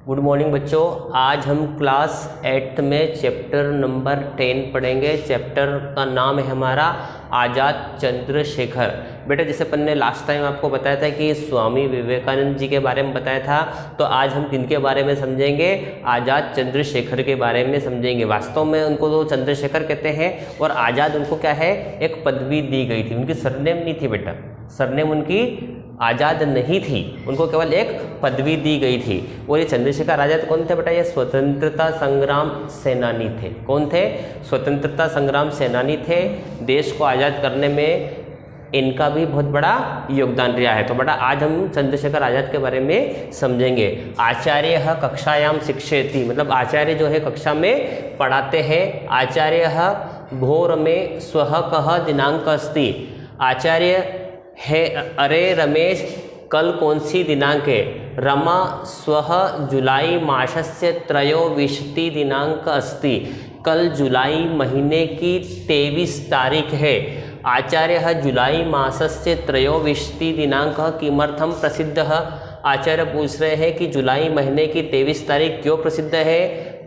Good morning बच्चों। आज हम क्लास 8 में चैप्टर नंबर 10 पढ़ेंगे। चैप्टर का नाम है हमारा आज़ाद चंद्रशेखर। बेटा जैसे अपन ने लास्ट टाइम आपको बताया था कि स्वामी विवेकानंद जी के बारे में बताया था, तो आज हम किनके बारे में समझेंगे? आज़ाद चंद्रशेखर के बारे में समझेंगे। वास्तव में उनको तो चंद्रशेखर कहते हैं और आज़ाद उनको क्या है, एक पदवी दी गई थी। उनकी सरनेम नहीं थी बेटा, सरनेम उनकी आज़ाद नहीं थी, उनको केवल एक पदवी दी गई थी। और ये चंद्रशेखर आज़ाद कौन थे बेटा? ये स्वतंत्रता संग्राम सेनानी थे। कौन थे? स्वतंत्रता संग्राम सेनानी थे। देश को आज़ाद करने में इनका भी बहुत बड़ा योगदान रहा है। तो बेटा आज हम चंद्रशेखर आज़ाद के बारे में समझेंगे। आचार्य कक्षायाम शिक्षयति, मतलब आचार्य जो है कक्षा में पढ़ाते हैं। आचार्य भोर में स्वः कः दिनांक अस्ति, आचार्य है अरे रमेश कल कौन सी दिनांक है? रमा स्वः जुलाई मासस्य त्रयोविंशति दिनांक अस्ति, कल जुलाई महीने की 23 तारीख है। आचार्य जुलाई मासस्य त्रयोविंशति दिनांक किमर्थम प्रसिद्ध? आचार्य पूछ रहे हैं कि जुलाई महीने की 23 तारीख क्यों प्रसिद्ध है?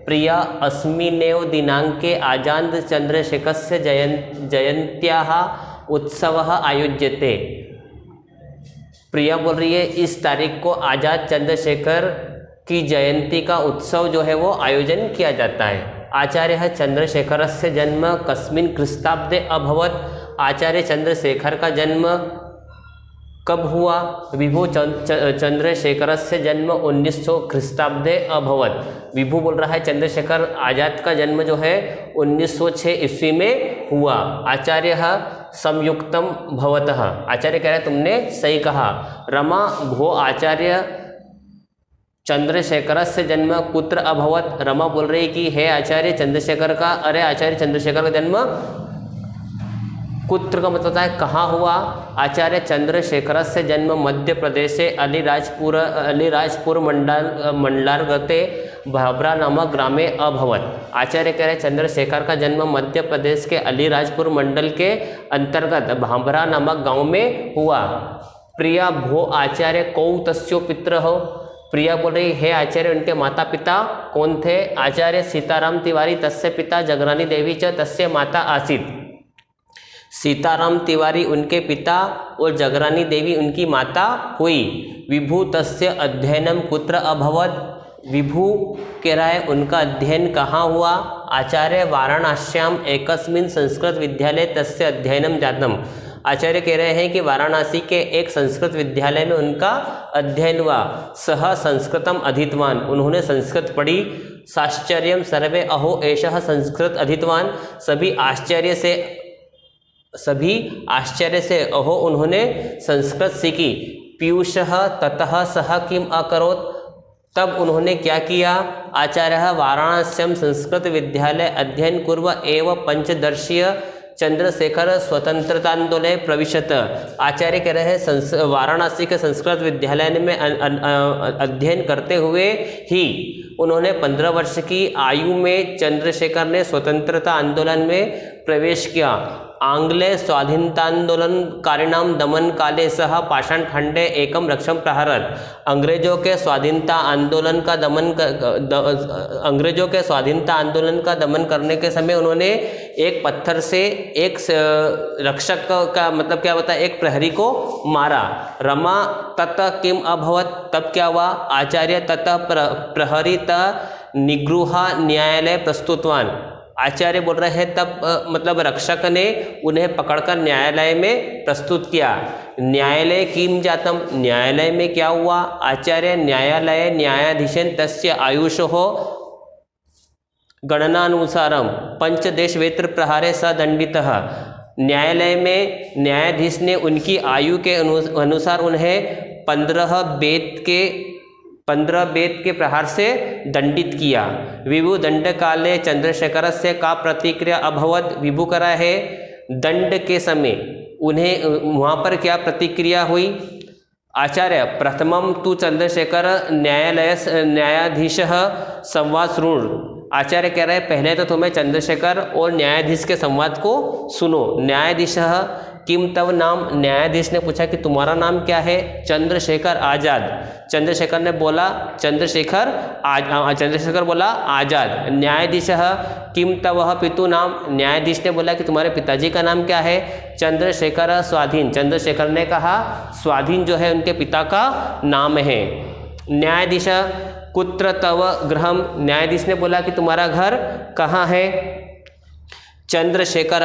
प्रिया अस्मिनेव दिनांके आजाद चंद्रशेखरस्य जयंत्याः उत्सवः आयोज्यते। प्रिया बोल रही है इस तारीख को आज़ाद चंद्रशेखर की जयंती का उत्सव जो है वो आयोजन किया जाता है। आचार्य चंद्रशेखरस्य जन्म कस्मिन् ख्रीष्टाब्दे अभवत्, आचार्य चंद्रशेखर का जन्म कब हुआ? विभु चंद्रशेखरस्य जन्म 1900 ख्रीष्टाब्दे अभवत्। विभु बोल रहा है चंद्रशेखर आज़ाद का जन्म जो है 1906 ईस्वी में हुआ। आचार्य संयुक्तम भवतः, आचार्य कह रहे तुमने सही कहा। रमा भो आचार्य चंद्रशेखर से जन्म कुत्र अभवत, रमा बोल रही कि है आचार्य चंद्रशेखर का, अरे आचार्य चंद्रशेखर का जन्म कुत्र का मतलब है कहाँ हुआ? आचार्य चंद्रशेखर से जन्म मध्य प्रदेश से अलीराजपुर मंडलार्गते भाभरा नामक ग्रामे अभवत। आचार्य कह रहे चंद्रशेखर का जन्म मध्य प्रदेश के अलीराजपुर मंडल के अंतर्गत भाभरा नामक गांव में हुआ। प्रिया भो आचार्य कौ तस्यो पित्र हो, प्रिया बोल रही है आचार्य उनके माता पिता कौन थे? आचार्य सीताराम तिवारी तस्य पिता जगरानी देवी च तस्य माता आसीत। सीताराम तिवारी उनके पिता और जगरानी देवी उनकी माता हुई। विभु तस्य अध्ययनम कुत्र अभवत, विभु कह रहा है उनका अध्ययन कहाँ हुआ? आचार्य वाराणस्याम एकस्मिन् संस्कृत विद्यालय तस्य अध्ययनम जातम, आचार्य कह रहे हैं कि वाराणसी के एक संस्कृत विद्यालय में उनका अध्ययन हुआ। सह संस्कृतम अधीतवान, उन्होंने संस्कृत पढ़ी। साश्चर्यम सर्वे अहो एषः संस्कृत अधीतवान, सभी आश्चर्य से अहो उन्होंने संस्कृत सीखी। पीयूषः ततः सह किम अकरोत्, तब उन्होंने क्या किया? आचार्य वाराणस्याम संस्कृत विद्यालय अध्ययन कुर्व एव पंचदर्शीय चंद्रशेखर स्वतंत्रतांदोलने प्रविशत। आचार्य कह रहे हैं वाराणसी के संस्कृत विद्यालय में अध्ययन करते हुए ही उन्होंने 15 वर्ष की आयु में चंद्रशेखर ने स्वतंत्रता आंदोलन में प्रवेश किया। आंग्ले स्वाधीनतांदोलनकारिणाम दमन काले सह पाषाण खंडे एकम रक्षम प्रहरत, अंग्रेजों के स्वाधीनता आंदोलन का दमन करने के समय उन्होंने एक पत्थर से एक रक्षक का मतलब क्या होता है, एक प्रहरी को मारा। रमा तत किम अभवत, तब क्या हुआ? आचार्य तत प्रहरी त निगृह न्यायालय प्रस्तुतवान, आचार्य बोल रहे हैं तब मतलब रक्षक ने उन्हें पकड़कर न्यायालय में प्रस्तुत किया। न्यायालय किम जातम, न्यायालय में क्या हुआ? आचार्य न्यायालय न्यायाधीशन तस्य आयुषो गणनानुसारम पंचदेशवेत्र प्रहारे स दंडितः, न्यायालय में न्यायाधीश ने उनकी आयु के अनुसार उन्हें 15 बेत के प्रहार से दंडित किया। विभु दंड काले चंद्रशेखर से का प्रतिक्रिया अभवत, विभु करा है दंड के समय उन्हें वहाँ पर क्या प्रतिक्रिया हुई? आचार्य प्रथमम तु चंद्रशेखर न्यायाधीश संवाद श्रुण, आचार्य कह रहे हैं पहले तो तुम्हें चंद्रशेखर और न्यायाधीश के संवाद को सुनो। न्यायाधीश किम तव नाम, न्यायाधीश ने पूछा कि तुम्हारा नाम क्या है? चंद्रशेखर आजाद। चंद्रशेखर ने बोला चंद्रशेखर बोला आजाद। न्यायाधीशः किम तव पितु नाम, न्यायाधीश ने बोला कि तुम्हारे पिताजी का नाम क्या है? चंद्रशेखर स्वाधीन। चंद्रशेखर ने कहा स्वाधीन जो है उनके पिता का नाम है। न्यायाधीश कुत्र तव गृहम, न्यायाधीश ने बोला कि तुम्हारा घर कहाँ है? चंद्रशेखर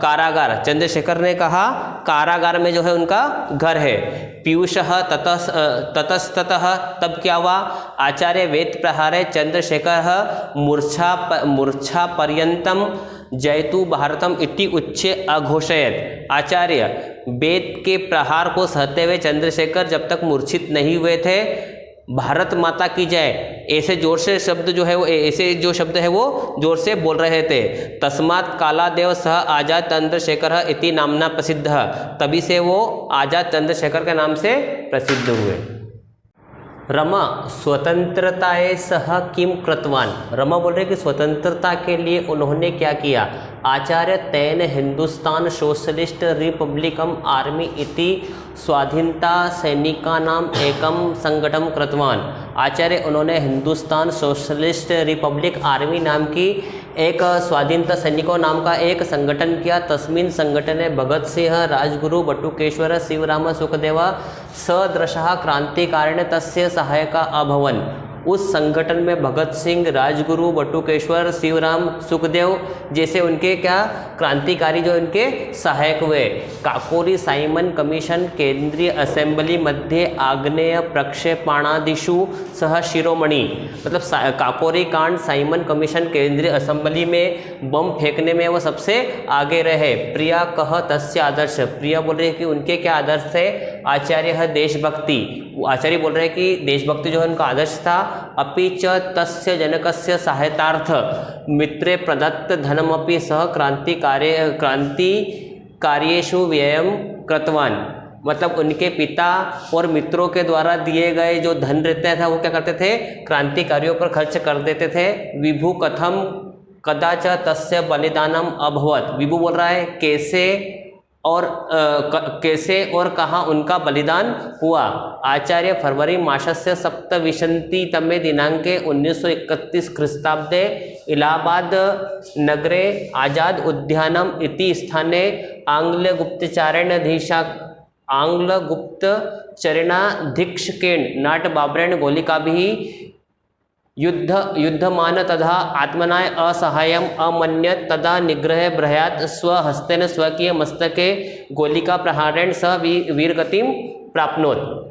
कारागार, चंद्रशेखर ने कहा कारागार में जो है उनका घर है। पीयूषः ततस्ततः, तब क्या हुआ? आचार्य वेद प्रहारे चंद्रशेखर मूर्छा पर्यंतम जयतु भारतम इति उच्चे अघोषयत। आचार्य वेद के प्रहार को सहते हुए चंद्रशेखर जब तक मूर्छित नहीं हुए थे भारत माता की जय ऐसे जोर से शब्द जो है वो ऐसे जो शब्द है वो जोर से बोल रहे थे। तस्मात् कालादेव सह आजाद चंद्रशेखर इति नामना प्रसिद्ध, तभी से वो आजाद चंद्रशेखर के नाम से प्रसिद्ध हुए। रमा स्वतंत्रताए सह किम कृतवान, रमा बोल रहे कि स्वतंत्रता के लिए उन्होंने क्या किया? आचार्य तेन हिंदुस्तान सोशलिस्ट रिपब्लिकम आर्मी इति स्वाधीनता सैनिकानाम एकम संगठन कृतवान। आचार्य उन्होंने हिंदुस्तान सोशलिस्ट रिपब्लिक आर्मी नाम की एक स्वाधीनता सैनिकों नाम का एक संगठन किया। तस्मिन् संगठने भगत सिंह, राजगुरु, बटुकेश्वर, शिवराम, सुखदेव सदृशः क्रांतिकारिण तस्य सहायका अभवन। उस संगठन में भगत सिंह, राजगुरु, बटुकेश्वर, शिवराम, सुखदेव जैसे उनके क्या क्रांतिकारी जो उनके सहायक हुए। काकोरी साइमन कमीशन केंद्रीय असेंबली मध्ये आग्नेय प्रक्षेपणादिषु सह शिरोमणि, मतलब काकोरी कांड साइमन कमीशन केंद्रीय असेंबली में बम फेंकने में वो सबसे आगे रहे। प्रिया कह तस्य आदर्श, प्रिया बोल रहे हैं कि उनके क्या आदर्श थे? आचार्य देशभक्ति, आचार्य बोल रहे हैं कि देशभक्ति जो है उनका आदर्श था। अपि च तस्य जनकस्य सहायतार्थ मित्रे प्रदत्त धनमपि सह क्रांतिकार्येषु व्ययं कृतवान, मतलब उनके पिता और मित्रों के द्वारा दिए गए जो धन रहता था वो क्या करते थे? क्रांतिकारियों पर खर्च कर देते थे। विभु कथम कदाच तस्य बलिदानम अभवत, विभु बोल रहा है कैसे और कहाँ उनका बलिदान हुआ। आचार्य फरवरी मासस्य सप्तविंशतितमे दिनांके 1931 ख्रीस्ताब्दे इलाहाबाद नगरे आजाद उद्यानम इति स्थाने आंग्लगुप्तचरणाधीक्षकेण नाट बाबरेण गोलिकाभिः युद्धमान तथा आत्मनाय असहायम अमन्यत तदा निग्रह बृहत् स्वहस्तेन स्वकीय मस्तके गोलिका प्रहारेण स वीरगतिम प्राप्नोत।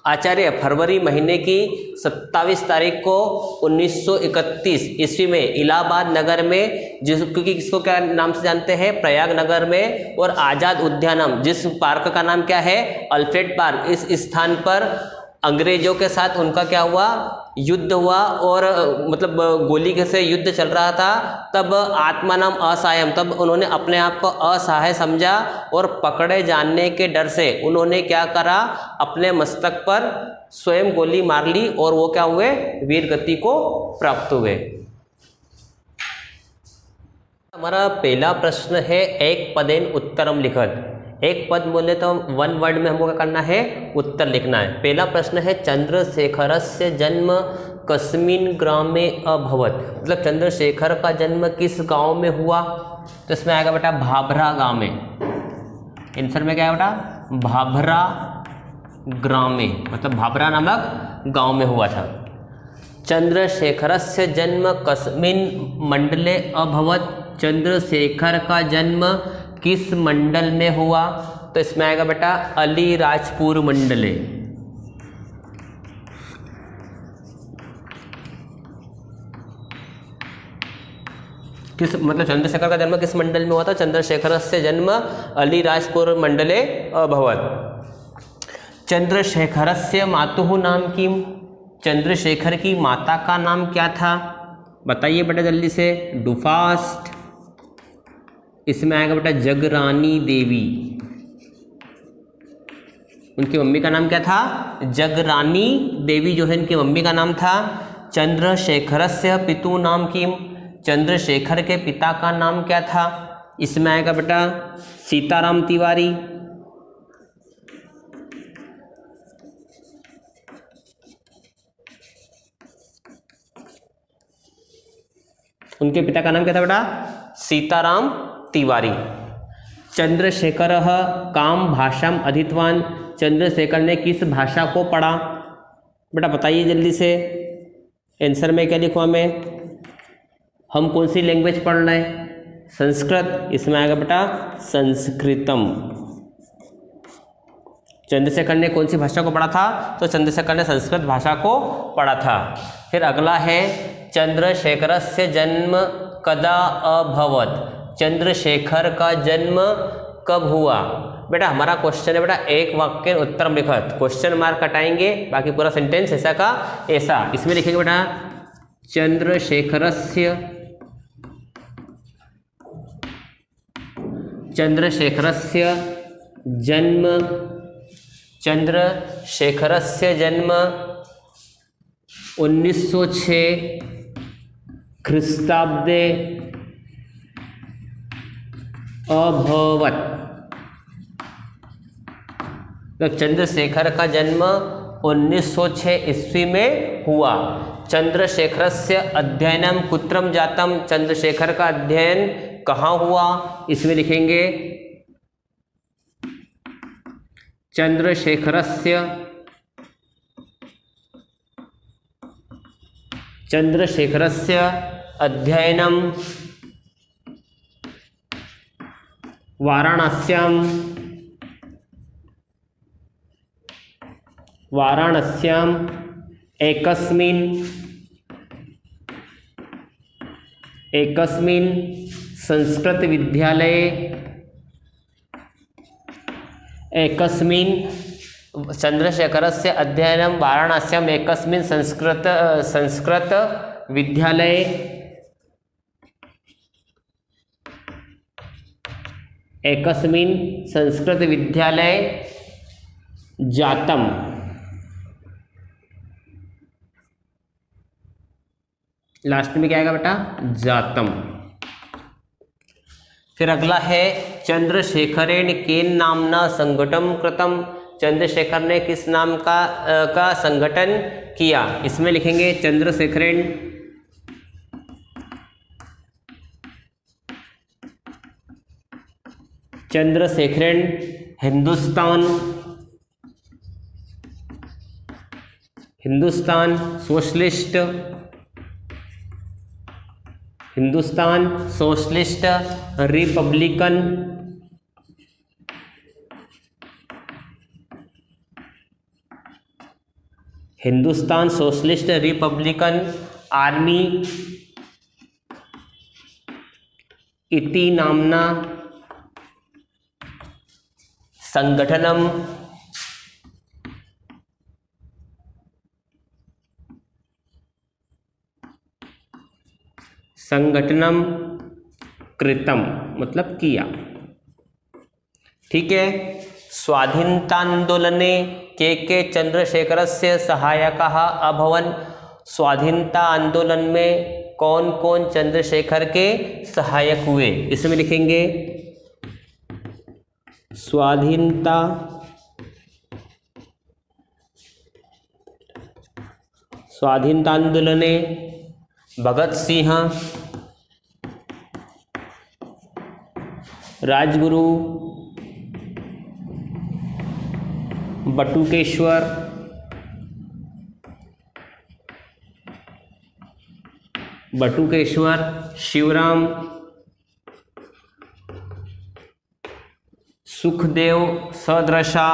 आचार्य फरवरी महीने की 27 तारीख को 1931 ईस्वी में इलाहाबाद नगर में, क्योंकि इसको क्या नाम से जानते हैं? प्रयाग नगर में, और आज़ाद उद्यानम जिस पार्क का नाम क्या है? अल्फ्रेड पार्क, इस स्थान पर अंग्रेजों के साथ उनका क्या हुआ? युद्ध हुआ, और मतलब गोली से युद्ध चल रहा था। तब आत्मानाम असहायम, तब उन्होंने अपने आप को असहाय समझा और पकड़े जाने के डर से उन्होंने क्या करा? अपने मस्तक पर स्वयं गोली मार ली और वो क्या हुए? वीर गति को प्राप्त हुए। हमारा पहला प्रश्न है एक पदेन उत्तरम लिखत। एक पद बोले तो 1 वर्ड में हमको क्या करना है? उत्तर लिखना है। पहला प्रश्न है चंद्रशेखरस्य जन्म कस्मिन् ग्रामे अभवत, मतलब चंद्रशेखर का जन्म किस गांव में हुआ? तो इसमें आएगा बेटा भाभरा गांव में। आंसर में क्या है बेटा? भाभरा ग्राम में, मतलब भाभरा नामक गांव में हुआ था। चंद्रशेखरस्य जन्म कस्मिन् मंडले अभवत, चंद्रशेखर का जन्म किस मंडल में हुआ? तो इसमें आएगा बेटा अलीराजपुर मंडले। किस मतलब चंद्रशेखर का जन्म किस मंडल में हुआ था? चंद्रशेखर से जन्म अलीराजपुर मंडले अभवत। चंद्रशेखरस्य मातुः नाम किम, चंद्रशेखर की माता का नाम क्या था? बताइए बेटा जल्दी से, डू फास्ट। इसमें आएगा बेटा जगरानी देवी। उनकी मम्मी का नाम क्या था? जगरानी देवी जो है इनकी मम्मी का नाम था। चंद्रशेखरस्य पितु नाम किम, चंद्रशेखर के पिता का नाम क्या था? इसमें आएगा बेटा सीताराम तिवारी, उनके पिता का नाम क्या था बेटा? सीताराम तिवारी। चंद्रशेखर काम भाषाम अधीतवान, चंद्रशेखर ने किस भाषा को पढ़ा? बेटा बताइए जल्दी से, आंसर में क्या लिखूँ मैं? हम कौन सी लैंग्वेज पढ़ रहे हैं? संस्कृत, इसमें आएगा बेटा संस्कृतम। चंद्रशेखर ने कौन सी भाषा को पढ़ा था? तो चंद्रशेखर ने संस्कृत भाषा को पढ़ा था। फिर अगला है चंद्रशेखरस्य जन्म कदा अभवत, चंद्रशेखर का जन्म कब हुआ? बेटा हमारा क्वेश्चन है बेटा एक वाक्य उत्तरम लिखत, क्वेश्चन मार्क हटाएंगे, बाकी पूरा सेंटेंस ऐसा का ऐसा। इसमें लिखेंगे बेटा चंद्रशेखरस्य जन्म 1906 ख्रीस्ताब्दे अभवत। तो चंद्रशेखर का जन्म 1906 ईस्वी में हुआ। चंद्रशेखरस्य अध्ययनम कुत्रम जातम, चंद्रशेखर का अध्ययन कहाँ हुआ? इसमें लिखेंगे चंद्रशेखरस्य अध्ययनम वाराणस्याम एकस्मिन् संस्कृत विद्यालये चंद्रशेखरस्य अध्ययनं वाराणस्याम् एकस्मिन् संस्कृत विद्यालये जातम। लास्ट में क्या आएगा बेटा? जातम। फिर अगला है चंद्रशेखरेण केन नामना संगठन कृतम, चंद्रशेखर ने किस नाम का संगठन किया? इसमें लिखेंगे चंद्रशेखरेण हिंदुस्तान सोशलिस्ट रिपब्लिकन आर्मी इति नामना संगठनम कृतम, मतलब किया। ठीक है। स्वाधीनतांदोलने के चंद्रशेखरस्य सहायकः अभवन्, स्वाधीनता आंदोलन में कौन कौन चंद्रशेखर के सहायक हुए? इसमें लिखेंगे स्वाधीनतांदोलने भगत सिंह, राजगुरु, बटुकेश्वर, शिवराम, सुखदेव सदृशा,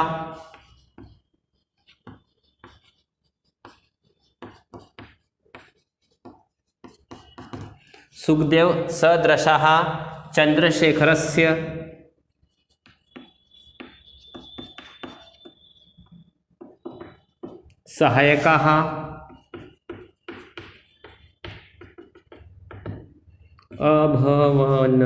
चंद्रशेखरस्य सहायकाः अभवन्।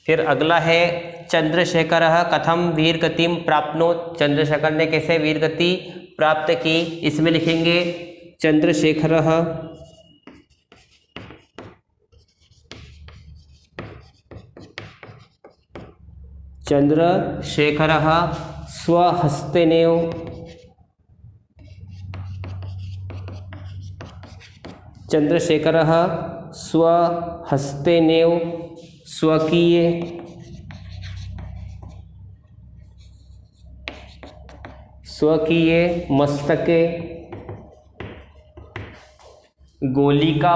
फिर अगला है चंद्रशेखरः कथम वीरगतिम प्राप्नोत्, चंद्रशेखर ने कैसे वीरगति प्राप्त की? इसमें लिखेंगे चंद्रशेखरः चंद्रशेखरः स्वहस्तेनेव चंद्रशेखरः स्वहस्तेनेव स्वकीये मस्तके गोलिका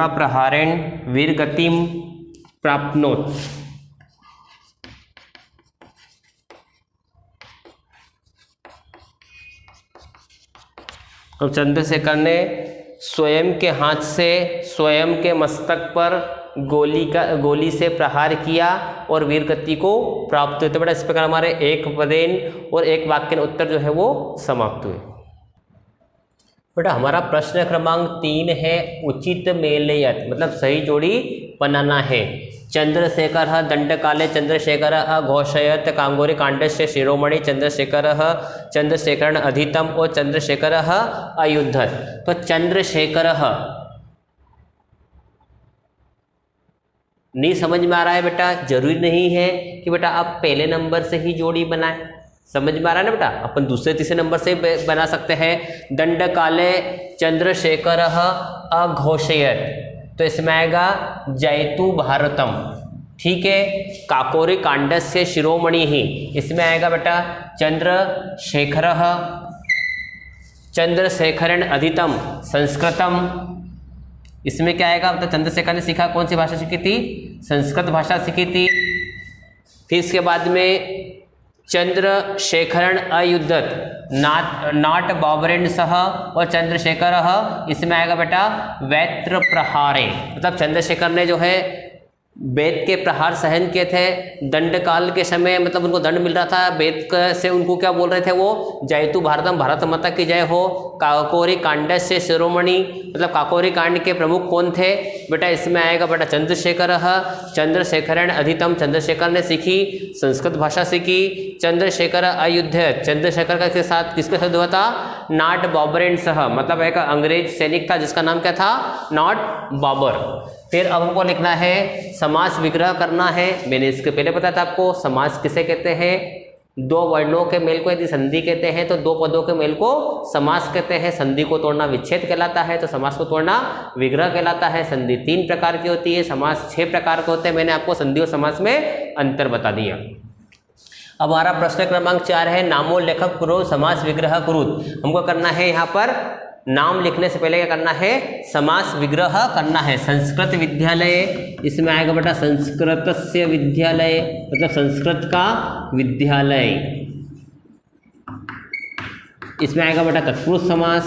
प्रहारेण वीरगतिं प्राप्नोत्। तो चंद्रशेखर ने स्वयं के हाथ से स्वयं के मस्तक पर गोली से प्रहार किया और वीरगति को प्राप्त हुए। तो बेटा इस प्रकार हमारे एक पदेन और एक वाक्य उत्तर जो है वो समाप्त हुए। बेटा हमारा प्रश्न क्रमांक 3 है उचित मेलयत, मतलब सही जोड़ी बनाना है। चंद्रशेखरः दंडकाले चंद्रशेखरः घोषयत कांगोरी कांडस्य शिरोमणि चंद्रशेखरः चंद्रशेखरेण अधीतम और चंद्रशेखरः अयुद्धत। तो चंद्रशेखरः नहीं समझ में आ रहा है बेटा, जरूरी नहीं है कि बेटा आप पहले नंबर से ही जोड़ी बनाएं। समझ में आ रहा है ना बेटा, अपन दूसरे तीसरे नंबर से बना सकते हैं। दंडकाले चंद्रशेखरः अघोषयत, तो इसमें आएगा जयतु भारतम। ठीक है। काकोरी कांडस्य शिरोमणि ही, इसमें आएगा बेटा चंद्रशेखरः चंद्रशेखरेण अधीतम संस्कृतम। इसमें क्या आएगा, मतलब चंद्रशेखर ने सीखा, कौन सी भाषा सीखी थी, संस्कृत भाषा सीखी थी। फिर इसके बाद में चंद्रशेखरेण अयुद्धत नाट बाबरेण सह और चंद्रशेखरः, इसमें आएगा बेटा वैत्र प्रहारे, मतलब चंद्रशेखर ने जो है वेद के प्रहार सहन किए थे दंड काल के समय, मतलब उनको दंड मिल रहा था वेद से, उनको क्या बोल रहे थे वो, जयतु भारतम, भारत माता की जय हो। काकोरी कांड से शिरोमणि, मतलब काकोरी कांड के प्रमुख कौन थे बेटा, इसमें आएगा बेटा चंद्रशेखरः चंद्रशेखरेण अधीतम, चंद्रशेखर ने सीखी संस्कृत भाषा सीखी। चंद्रशेखर अयुद्ध, चंद्रशेखर के साथ किसके साथ हुआ था, नाट बाबरेण सह, मतलब एक अंग्रेज सैनिक था जिसका नाम क्या था, नाट बाबर। फिर अब हमको लिखना है समास विग्रह करना है। मैंने इसके पहले बताया था आपको समास किसे कहते हैं, दो वर्णों के मेल को यदि संधि कहते हैं तो दो पदों के मेल को समास कहते हैं। संधि को तोड़ना विच्छेद कहलाता है, तो समास को तोड़ना विग्रह कहलाता है। संधि 3 प्रकार की होती है, समास 6 प्रकार के होते हैं। मैंने आपको संधि और समास में अंतर बता दिया। अब हमारा प्रश्न क्रमांक 4 है नामो लेखक कुरु समास विग्रह कुरुत। हमको करना है यहाँ पर नाम लिखने से पहले क्या करना है, समास विग्रह करना है। संस्कृत विद्यालय, इसमें आएगा बेटा संस्कृतस्य विद्यालय, मतलब संस्कृत का विद्यालय। इसमें आएगा बेटा तत्पुरुष समास।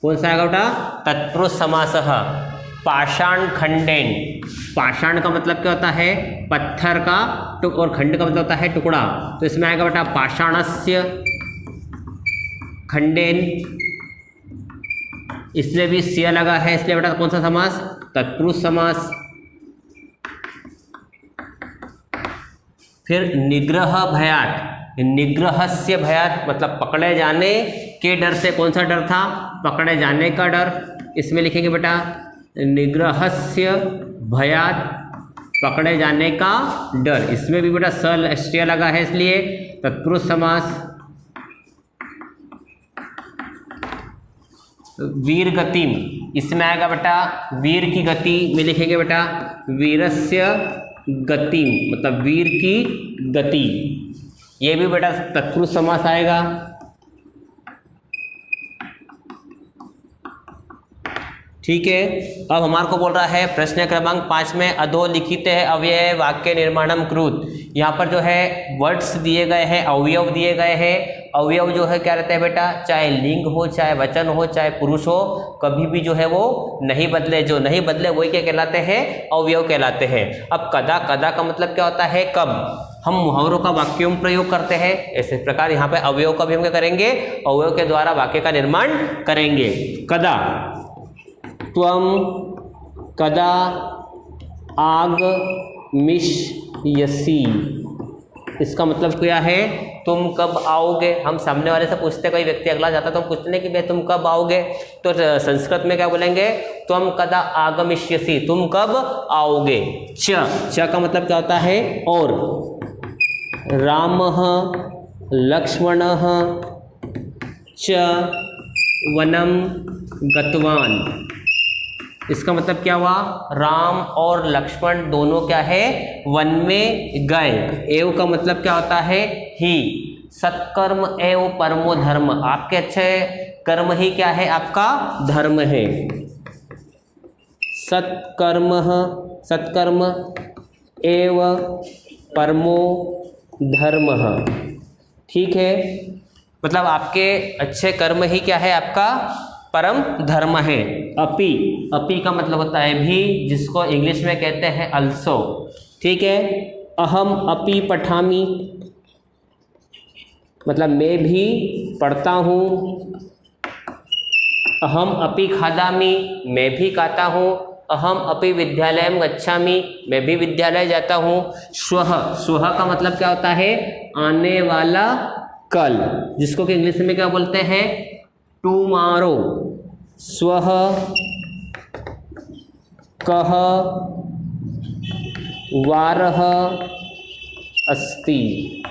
कौन सा आएगा बेटा, तत्पुरुष समासः। पाषाण खंडेन, पाषाण का मतलब क्या होता है, पत्थर का, और खंड का मतलब होता है टुकड़ा, तो इसमें आएगा बेटा पाषाणस्य खंडेन। इसमें भी सिया लगा है, इसलिए बेटा कौन सा समास, तत्पुरुष समास। फिर निग्रह भयात, निग्रहस्य भयात मतलब पकड़े जाने के डर से, कौन सा डर था, पकड़े जाने का डर। इसमें लिखेंगे बेटा निग्रहस्य भयात, पकड़े जाने का डर। इसमें भी बेटा सल स्त्रिया लगा है, इसलिए तत्पुरुष समास। वीर गतिम, इसमें आएगा बेटा वीर की गति में लिखेंगे बेटा वीरस्य गतिम, मतलब वीर की गति। ये भी बेटा तत्पुरुष समास आएगा। ठीक है। अब हमारे को बोल रहा है प्रश्न क्रमांक 5 में अधोलिखित है अव्यय वाक्य निर्माणम कृत। यहाँ पर जो है वर्ड्स दिए गए हैं, अवयव दिए गए हैं। अवयव जो है क्या रहता है बेटा, चाहे लिंग हो, चाहे वचन हो, चाहे पुरुष हो, कभी भी जो है वो नहीं बदले। जो नहीं बदले वही क्या कहलाते हैं, अवयव कहलाते हैं। अब कदा, कदा का मतलब क्या होता है, कब। हम मुहावरों का वाक्यों में प्रयोग करते हैं, ऐसे प्रकार यहाँ पे अवयव का भी हम क्या करेंगे, अवयव के द्वारा वाक्य का निर्माण करेंगे। कदा, त्वं कदा आगमिष्यसि, इसका मतलब क्या है, तुम कब आओगे। हम सामने वाले से पूछते, कोई व्यक्ति अगला जाता तो हम पूछते नहीं कि भाई तुम कब आओगे, तो संस्कृत में क्या बोलेंगे, त्वं कदा आगमिष्यसि, तुम कब आओगे। च का मतलब क्या होता है और। रामः लक्ष्मणः च वनं गतवान, इसका मतलब क्या हुआ, राम और लक्ष्मण दोनों क्या है, वन में गए। एव का मतलब क्या होता है, ही। सत्कर्म एव परमो धर्म, आपके अच्छे कर्म ही क्या है, आपका धर्म है। सत्कर्म एव परमो धर्म, ठीक है, मतलब आपके अच्छे कर्म ही क्या है, आपका परम धर्म है। अपी का मतलब होता है भी, जिसको इंग्लिश में कहते हैं अल्सो, ठीक है। अहम अपि पठामि, मतलब मैं भी पढ़ता हूँ। अहम अपि खादामि, मैं भी खाता हूँ। अहम अपि विद्यालयम गच्छामि, मैं भी विद्यालय जाता हूँ। श्वः का मतलब क्या होता है, आने वाला कल, जिसको कि इंग्लिश में क्या बोलते हैं, टुमारो। स्वः कः वारः अस्ति,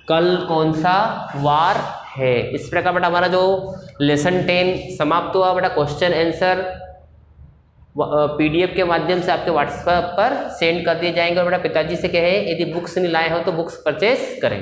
कल कौन सा वार है। इस प्रकार बेटा हमारा जो लेसन 10 समाप्त हुआ बेटा। क्वेश्चन आंसर PDF के माध्यम से आपके व्हाट्सएप पर सेंड कर दिए जाएंगे। और बेटा पिताजी से कहें यदि बुक्स नहीं लाए हो तो बुक्स परचेस करें।